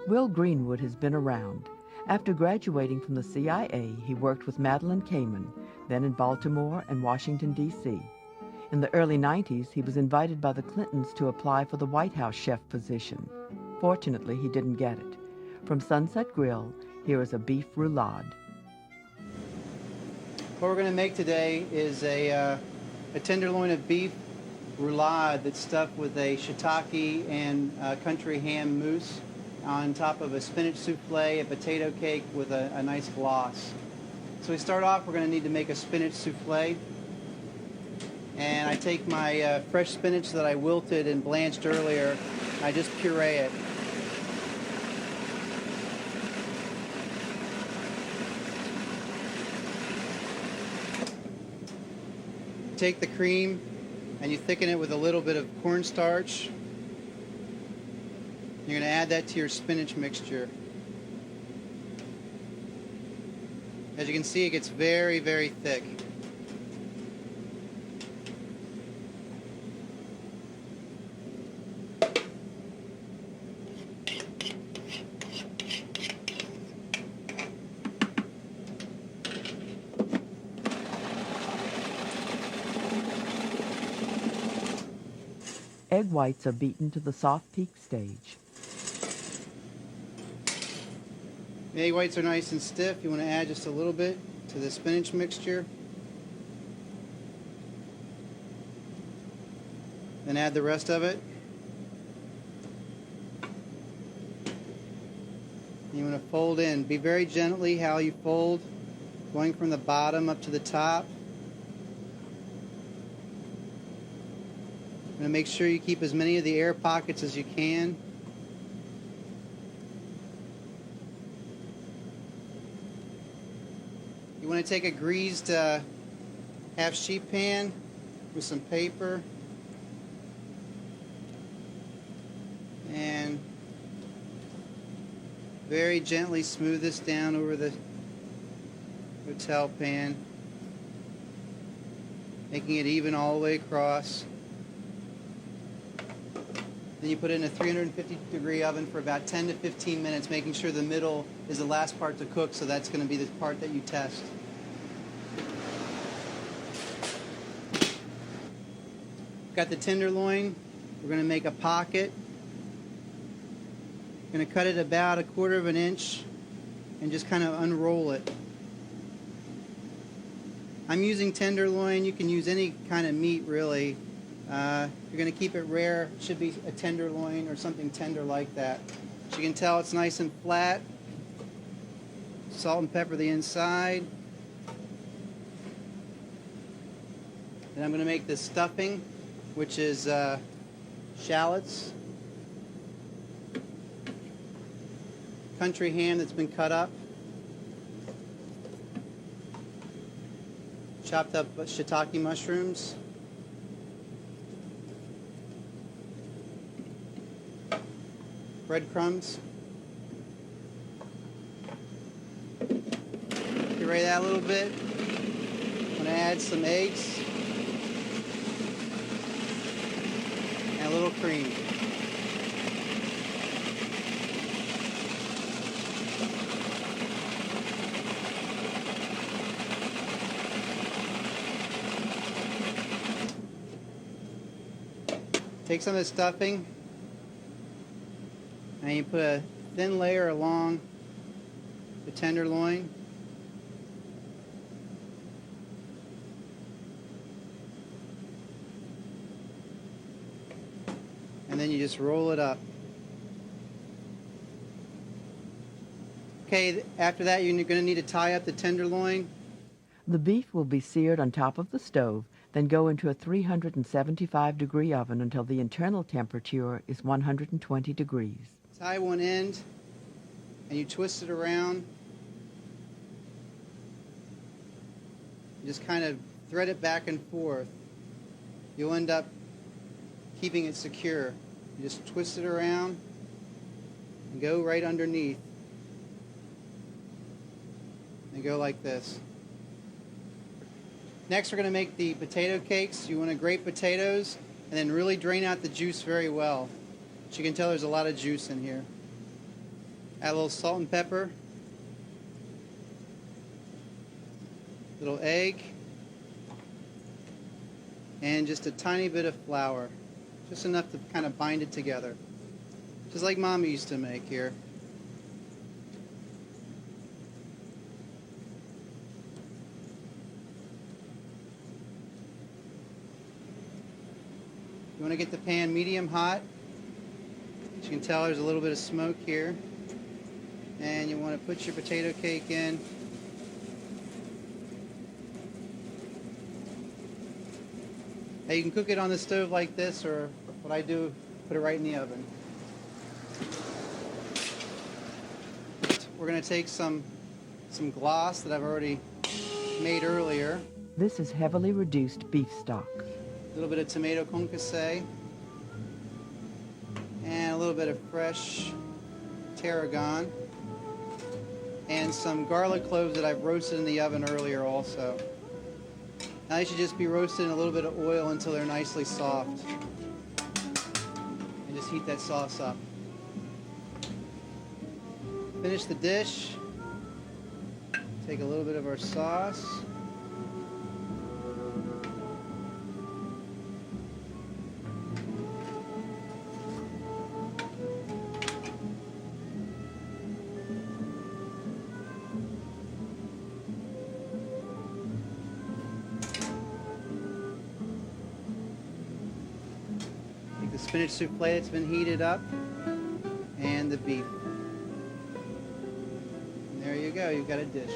Will Greenwood has been around. After graduating from the CIA, he worked with Madeleine Kamen, then in Baltimore and Washington, D.C. In the early 90s, he was invited by the Clintons to apply for the White House chef position. Fortunately, he didn't get it. From Sunset Grill, here is a beef roulade. What we're going to make today is a tenderloin of beef roulade that's stuffed with a shiitake and country ham mousse on top of a spinach souffle, a potato cake with a nice gloss. So we start off, we're going to need to make a spinach souffle. And I take my fresh spinach that I wilted and blanched earlier, I just puree it. Take the cream and you thicken it with a little bit of cornstarch. You're going to add that to your spinach mixture. As you can see, it gets very, very thick. Egg whites are beaten to the soft peak stage. The egg whites are nice and stiff. You want to add just a little bit to the spinach mixture. Then add the rest of it. You want to fold in. Be very gently how you fold, going from the bottom up to the top. You want to make sure you keep as many of the air pockets as you can. You want to take a greased half sheet pan with some paper and very gently smooth this down over the hotel pan, making it even all the way across. Then you put it in a 350-degree oven for about 10 to 15 minutes, making sure the middle is the last part to cook, so that's going to be the part that you test. Got the tenderloin. We're going to make a pocket. We're going to cut it about 1/4 inch and just kind of unroll it. I'm using tenderloin. You can use any kind of meat, really. You're going to keep it rare. It should be a tenderloin or something tender like that. As you can tell, it's nice and flat. Salt and pepper the inside. Then I'm going to make the stuffing, which is shallots, country ham that's been cut up, chopped up shiitake mushrooms, breadcrumbs. Puree that a little bit. I'm going to add some eggs and a little cream. Take some of the stuffing and you put a thin layer along the tenderloin. And then you just roll it up. Okay, after that you're going to need to tie up the tenderloin. The beef will be seared on top of the stove, then go into a 375-degree oven until the internal temperature is 120 degrees. Tie one end and you twist it around. You just kind of thread it back and forth. You'll end up keeping it secure. You just twist it around and go right underneath. And go like this. Next we're going to make the potato cakes. You want to grate potatoes and then really drain out the juice very well. As you can tell, there's a lot of juice in here. Add a little salt and pepper, little egg, and just a tiny bit of flour. Just enough to kind of bind it together. Just like Mama used to make here. You want to get the pan medium hot. As you can tell, there's a little bit of smoke here. And you want to put your potato cake in. Now you can cook it on the stove like this, or what I do, put it right in the oven. We're going to take some glace that I've already made earlier. This is heavily reduced beef stock. A little bit of tomato concasse, and a little bit of fresh tarragon, and some garlic cloves that I've roasted in the oven earlier also. Now they should just be roasted in a little bit of oil until they're nicely soft. And just heat that sauce up. Finish the dish. Take a little bit of our sauce. The spinach souffle that's been heated up, and the beef. And there you go, you've got a dish.